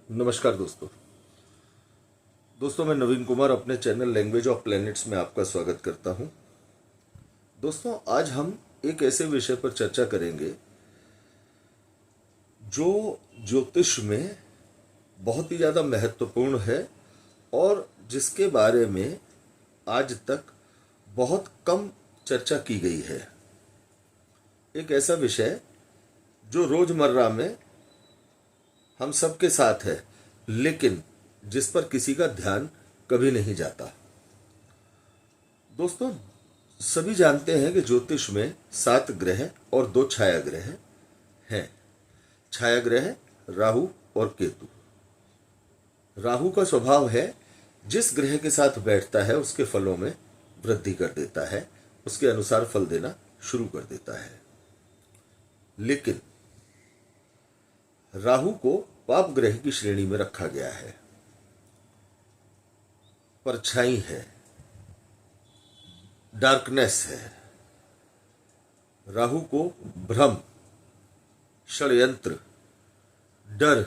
नमस्कार दोस्तों। मैं नवीन कुमार अपने चैनल लैंग्वेज ऑफ प्लैनेट्स में आपका स्वागत करता हूं। दोस्तों, आज हम एक ऐसे विषय पर चर्चा करेंगे जो ज्योतिष में बहुत ही ज़्यादा महत्वपूर्ण है और जिसके बारे में आज तक बहुत कम चर्चा की गई है। एक ऐसा विषय जो रोजमर्रा में हम सबके साथ है, लेकिन जिस पर किसी का ध्यान कभी नहीं जाता। दोस्तों, सभी जानते हैं कि ज्योतिष में 7 ग्रह और 2 छाया ग्रह हैं। छाया ग्रह राहु और केतु। राहु का स्वभाव है जिस ग्रह के साथ बैठता है उसके फलों में वृद्धि कर देता है, उसके अनुसार फल देना शुरू कर देता है। लेकिन राहु को पाप ग्रह की श्रेणी में रखा गया है। परछाई है, डार्कनेस है। राहु को भ्रम, षड्यंत्र, डर,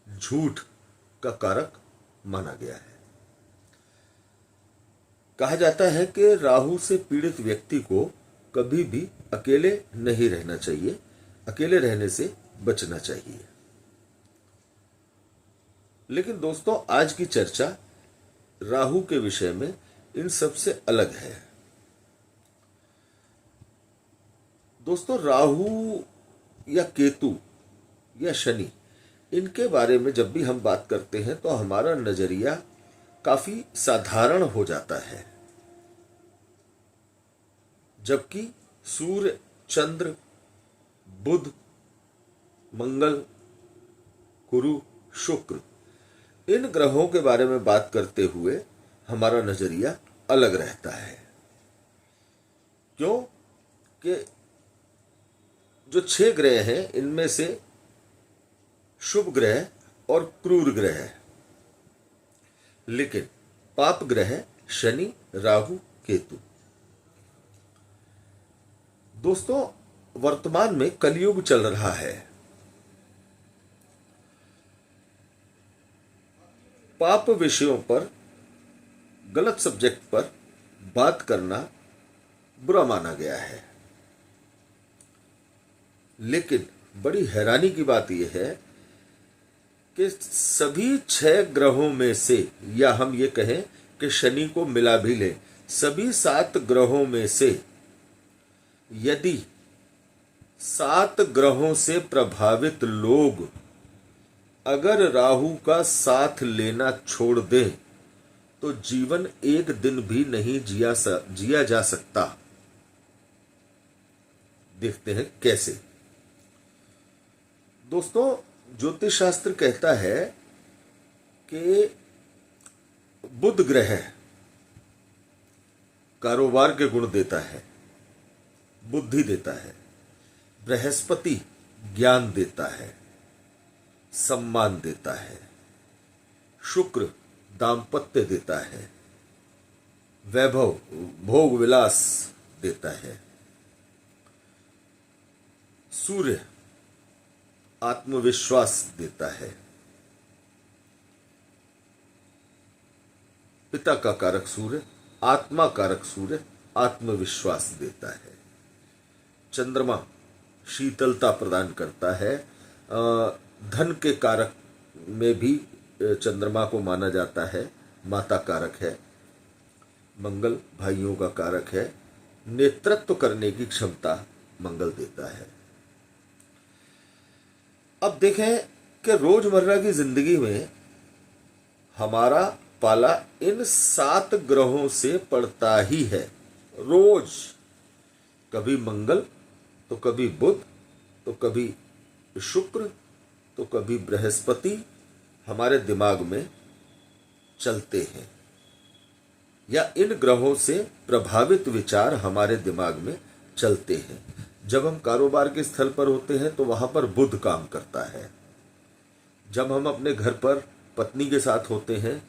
झूठ का कारक माना गया है। कहा जाता है कि राहु से पीड़ित व्यक्ति को कभी भी अकेले नहीं रहना चाहिए, अकेले रहने से बचना चाहिए। लेकिन दोस्तों, आज की चर्चा राहु के विषय में इन सब से अलग है। दोस्तों, राहु या केतु या शनि, इनके बारे में जब भी हम बात करते हैं तो हमारा नजरिया काफी साधारण हो जाता है। जबकि सूर्य, चंद्र, बुध, मंगल, गुरु, शुक्र, इन ग्रहों के बारे में बात करते हुए हमारा नजरिया अलग रहता है। क्यों? कि जो 6 ग्रह हैं इनमें से शुभ ग्रह और क्रूर ग्रह है, लेकिन पाप ग्रह शनि, राहु, केतु। दोस्तों, वर्तमान में कलयुग चल रहा है। पाप विषयों पर, गलत सब्जेक्ट पर बात करना बुरा माना गया है। लेकिन बड़ी हैरानी की बात यह है कि सभी 6 ग्रहों में से, या हम ये कहें कि शनि को मिला भी लें, सभी 7 ग्रहों में से यदि 7 ग्रहों से प्रभावित लोग अगर राहु का साथ लेना छोड़ दें तो जीवन एक दिन भी नहीं जिया जा सकता। देखते हैं कैसे। दोस्तों, ज्योतिष शास्त्र कहता है कि बुध ग्रह कारोबार के गुण देता है, बुद्धि देता है। बृहस्पति ज्ञान देता है, सम्मान देता है। शुक्र दाम्पत्य देता है, वैभव, भोग विलास देता है। सूर्य आत्मविश्वास देता है। पिता का कारक सूर्य, आत्मा कारक सूर्य आत्मविश्वास देता है। चंद्रमा शीतलता प्रदान करता है। धन के कारक में भी चंद्रमा को माना जाता है, माता कारक है। मंगल भाइयों का कारक है। नेतृत्व करने की क्षमता मंगल देता है। अब देखें कि रोजमर्रा की जिंदगी में हमारा पाला इन 7 ग्रहों से पड़ता ही है। रोज कभी मंगल तो कभी बुध तो कभी शुक्र तो कभी बृहस्पति हमारे दिमाग में चलते हैं, या इन ग्रहों से प्रभावित विचार हमारे दिमाग में चलते हैं। जब हम कारोबार के स्थल पर होते हैं तो वहां पर बुध काम करता है। जब हम अपने घर पर पत्नी के साथ होते हैं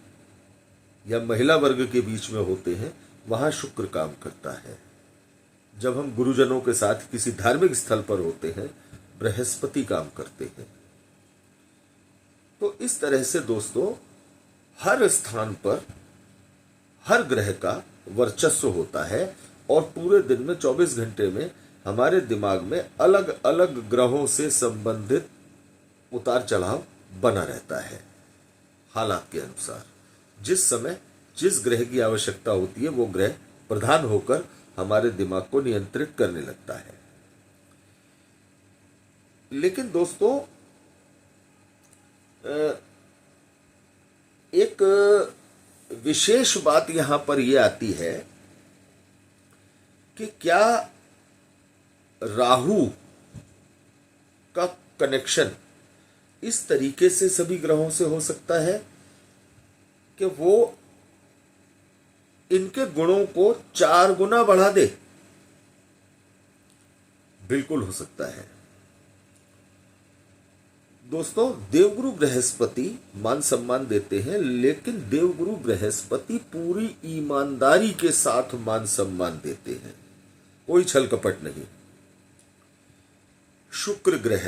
या महिला वर्ग के बीच में होते हैं, वहां शुक्र काम करता है। जब हम गुरुजनों के साथ किसी धार्मिक स्थल पर होते हैं, बृहस्पति काम करते हैं। तो इस तरह से दोस्तों हर स्थान पर हर ग्रह का वर्चस्व होता है और पूरे दिन में 24 घंटे में हमारे दिमाग में अलग अलग ग्रहों से संबंधित उतार चढ़ाव बना रहता है। हालात के अनुसार जिस समय जिस ग्रह की आवश्यकता होती है वो ग्रह प्रधान होकर हमारे दिमाग को नियंत्रित करने लगता है। लेकिन दोस्तों एक विशेष बात यहां पर यह आती है कि क्या राहु का कनेक्शन इस तरीके से सभी ग्रहों से हो सकता है कि वो इनके गुणों को 4 गुना बढ़ा दे? बिल्कुल हो सकता है दोस्तों। देवगुरु बृहस्पति मान सम्मान देते हैं, लेकिन देवगुरु बृहस्पति पूरी ईमानदारी के साथ मान सम्मान देते हैं, कोई छल कपट नहीं। शुक्र ग्रह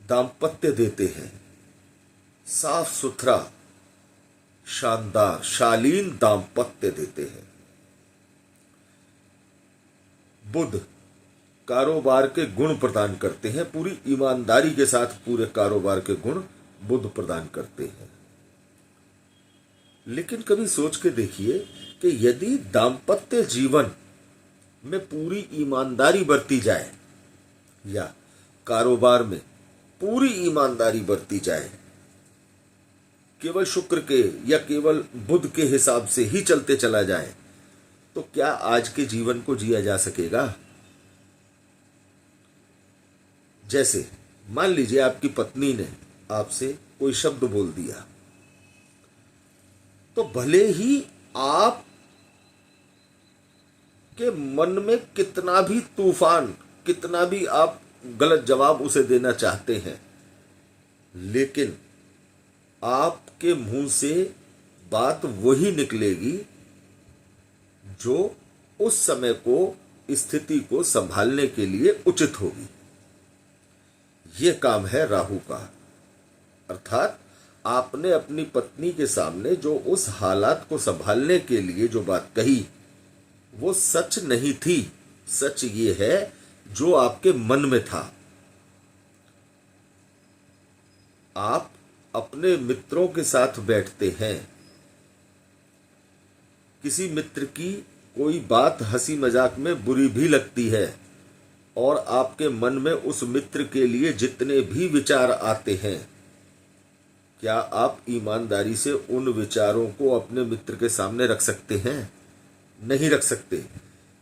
दाम्पत्य देते हैं, साफ सुथरा शानदार शालीन दाम्पत्य देते हैं। बुध कारोबार के गुण प्रदान करते हैं, पूरी ईमानदारी के साथ पूरे कारोबार के गुण बुध प्रदान करते हैं। लेकिन कभी सोच के देखिए कि यदि दाम्पत्य जीवन में पूरी ईमानदारी बरती जाए या कारोबार में पूरी ईमानदारी बरती जाए, केवल शुक्र के या केवल बुध के हिसाब से ही चलते चला जाए, तो क्या आज के जीवन को जिया जा सकेगा? जैसे मान लीजिए आपकी पत्नी ने आपसे कोई शब्द बोल दिया, तो भले ही आप के मन में कितना भी तूफान, कितना भी आप गलत जवाब उसे देना चाहते हैं, लेकिन आपके मुंह से बात वही निकलेगी जो उस समय को, स्थिति को संभालने के लिए उचित होगी। यह काम है राहु का। अर्थात आपने अपनी पत्नी के सामने जो उस हालात को संभालने के लिए जो बात कही वो सच नहीं थी, सच ये है जो आपके मन में था। आप अपने मित्रों के साथ बैठते हैं, किसी मित्र की कोई बात हंसी मजाक में बुरी भी लगती है और आपके मन में उस मित्र के लिए जितने भी विचार आते हैं, क्या आप ईमानदारी से उन विचारों को अपने मित्र के सामने रख सकते हैं? नहीं रख सकते।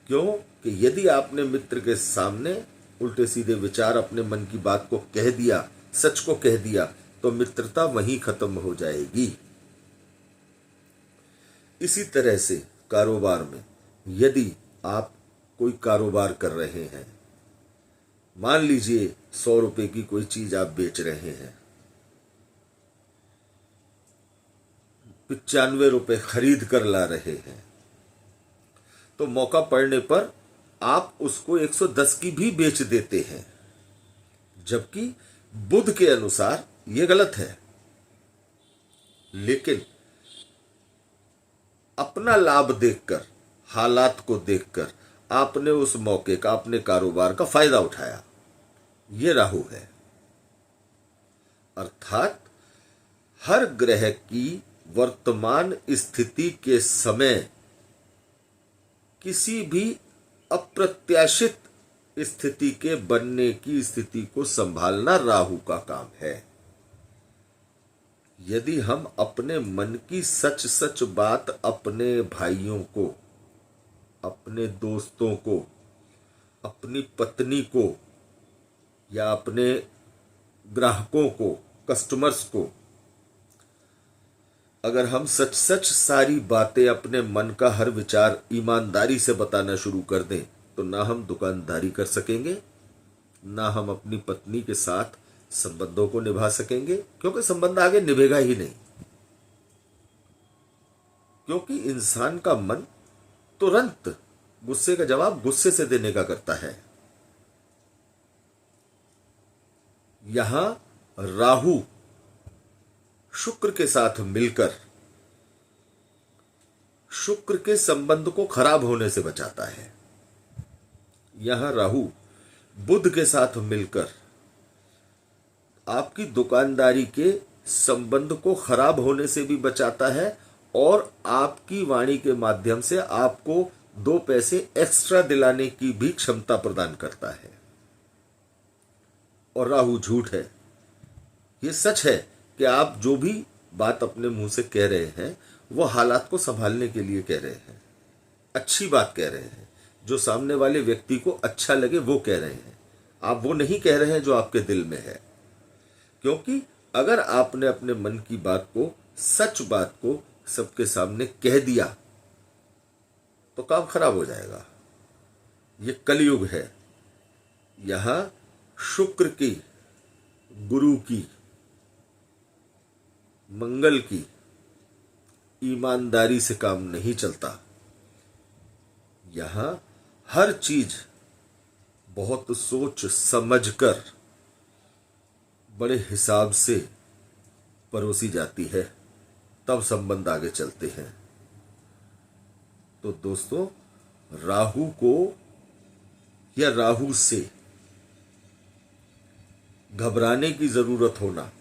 क्यों? कि यदि आपने मित्र के सामने उल्टे सीधे विचार, अपने मन की बात को कह दिया, सच को कह दिया, तो मित्रता वहीं खत्म हो जाएगी। इसी तरह से कारोबार में यदि आप कोई कारोबार कर रहे हैं, मान लीजिए 100 रुपए की कोई चीज आप बेच रहे हैं, 95 रुपए खरीद कर ला रहे हैं, तो मौका पड़ने पर आप उसको 110 की भी बेच देते हैं, जबकि बुध के अनुसार यह गलत है। लेकिन अपना लाभ देखकर, हालात को देखकर आपने उस मौके का, अपने कारोबार का फायदा उठाया। यह राहु है। अर्थात हर ग्रह की वर्तमान स्थिति के समय किसी भी अप्रत्याशित स्थिति के बनने की स्थिति को संभालना राहु का काम है। यदि हम अपने मन की सच सच बात अपने भाइयों को, अपने दोस्तों को, अपनी पत्नी को या अपने ग्राहकों को, कस्टमर्स को, अगर हम सच सच सारी बातें, अपने मन का हर विचार ईमानदारी से बताना शुरू कर दें, तो ना हम दुकानदारी कर सकेंगे, ना हम अपनी पत्नी के साथ संबंधों को निभा सकेंगे, क्योंकि संबंध आगे निभेगा ही नहीं। क्योंकि इंसान का मन तुरंत गुस्से का जवाब गुस्से से देने का करता है। यहां राहु शुक्र के साथ मिलकर शुक्र के संबंध को खराब होने से बचाता है। यहां राहु बुध के साथ मिलकर आपकी दुकानदारी के संबंध को खराब होने से भी बचाता है और आपकी वाणी के माध्यम से आपको 2 पैसे एक्स्ट्रा दिलाने की भी क्षमता प्रदान करता है। और राहु झूठ है। यह सच है कि आप जो भी बात अपने मुंह से कह रहे हैं वो हालात को संभालने के लिए कह रहे हैं, अच्छी बात कह रहे हैं, जो सामने वाले व्यक्ति को अच्छा लगे वो कह रहे हैं। आप वो नहीं कह रहे हैं जो आपके दिल में है, क्योंकि अगर आपने अपने मन की बात को, सच बात को सबके सामने कह दिया तो काम खराब हो जाएगा। ये कलयुग है। यहां शुक्र की, गुरु की, मंगल की ईमानदारी से काम नहीं चलता। यहां हर चीज बहुत सोच समझकर, बड़े हिसाब से परोसी जाती है, तब संबंध आगे चलते हैं। तो दोस्तों, राहु को या राहु से घबराने की जरूरत होना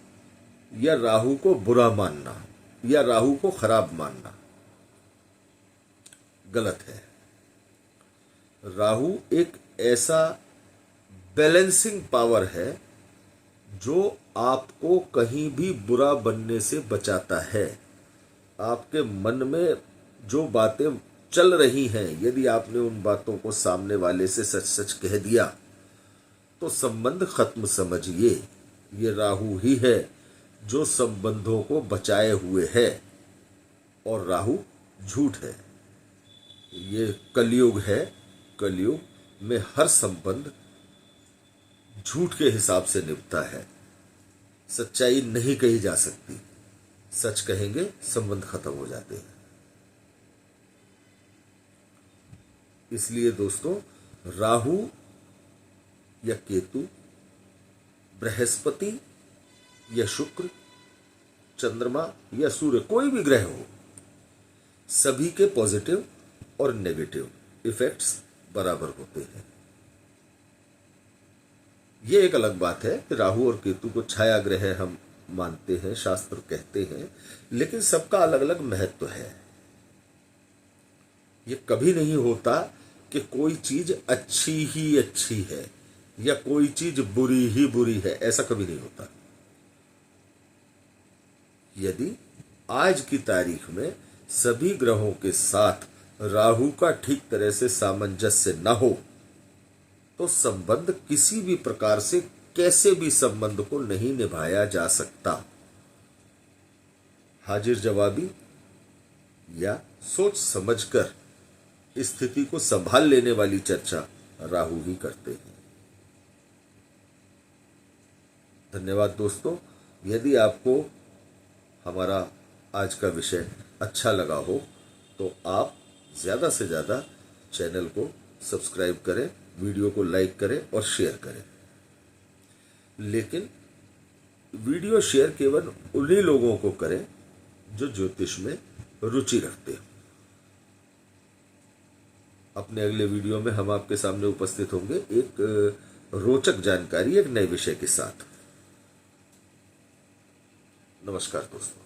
या राहु को बुरा मानना या राहु को खराब मानना गलत है। राहु एक ऐसा बैलेंसिंग पावर है जो आपको कहीं भी बुरा बनने से बचाता है। आपके मन में जो बातें चल रही हैं, यदि आपने उन बातों को सामने वाले से सच सच कह दिया तो संबंध खत्म समझिए। ये राहु ही है जो संबंधों को बचाए हुए है और राहु झूठ है। ये कलयुग है। कलयुग में हर संबंध झूठ के हिसाब से निभता है। सच्चाई नहीं कही जा सकती। सच कहेंगे संबंध खत्म हो जाते हैं। इसलिए दोस्तों, राहु या केतु, बृहस्पति या शुक्र, चंद्रमा या सूर्य, कोई भी ग्रह हो, सभी के पॉजिटिव और नेगेटिव इफेक्ट्स बराबर होते हैं। ये एक अलग बात है कि राहु और केतु को छाया ग्रह हम मानते हैं, शास्त्र कहते हैं, लेकिन सबका अलग अलग महत्व है। ये कभी नहीं होता कि कोई चीज अच्छी ही अच्छी है या कोई चीज बुरी ही बुरी है, ऐसा कभी नहीं होता। यदि आज की तारीख में सभी ग्रहों के साथ राहु का ठीक तरह से सामंजस्य न हो तो संबंध किसी भी प्रकार से, कैसे भी संबंध को नहीं निभाया जा सकता। हाजिर जवाबी या सोच समझकर स्थिति को संभाल लेने वाली चर्चा राहु ही करते हैं। धन्यवाद दोस्तों। यदि आपको हमारा आज का विषय अच्छा लगा हो तो आप ज़्यादा से ज़्यादा चैनल को सब्सक्राइब करें, वीडियो को लाइक करें और शेयर करें। लेकिन वीडियो शेयर केवल उन्हीं लोगों को करें जो ज्योतिष में रुचि रखते हो। अपने अगले वीडियो में हम आपके सामने उपस्थित होंगे एक रोचक जानकारी, एक नए विषय के साथ। नमस्कार दोस्तों।